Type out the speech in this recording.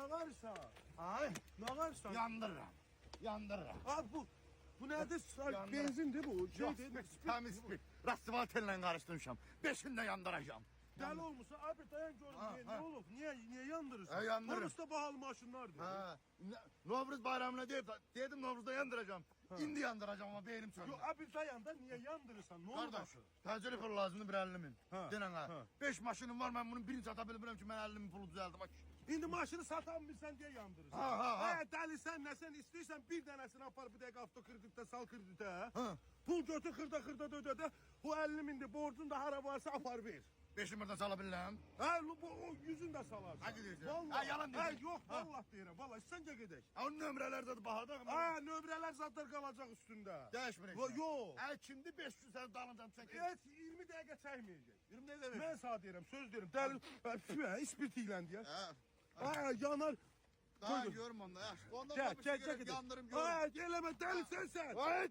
Nə varsa? Ay, Nə varsa? yandırıram. Yandırıram. Abi bu nədir? Yandır. Benzindir bu. Yok, Şeydir. temiz spit. Rastvatel'le karıştırmışam. Beşinde yandıracağım. Dəli olmuşsun. Abi dayan görüm. Ha, Ne ha. olub? Niye yandırırsan? Yandırırım. Novruzda bahalı maşınlardır. Ha, Novruz bayramına dedim Novruz'da yandıracağım. İndi yandıracağım ama beynim söndü. Yo abi dayanda niye yandırırsan? Ne olur? Kardeş, təcili pul lazımdır bir 50 min. Ha, Denən ha. ha. 5 maşınım var, mən bunun birini sata bilmirəm ki, mən 50 min pulu düzəldim. İndi maşını satan bilsən diye yandırırsan. Ha. Dəlisən nə sən istəyirsən bir dənəsini apar bir dəqiqə avtokreditdə sal kreditə. Ha. Pul götür xırda ödədə. Bu 50 mindir borcun da hara varsa apar ver. 5'ini buradan sala bilirəm. Ha bu o yüzün de salarsın. Hadi deyirsən. Vallahi. Ha, yalan deyirsən. Yok Ha. vallahi deyirəm. Vallahi səncə gedək. Onun nömrələr zaten bahadır. Ha nömrələr zaten qalacaq üstündə. Dəyişmirək. Yok. Kimdi 500 sən dalıncan çəkir? Evet 20 dəqiqə çəkməyəcək. 20 dəqiqə ver. Mən sağ deyirəm, söz deyirəm. Dəli ispirti ilə deyər. Ha. Ha yanar. Daha Koydum. görüm onda. Yaxşı. Ondan Gel sonra bir şey gel gerek, gel. yandırım görüm. Ha eləmə dəli sən. Ay.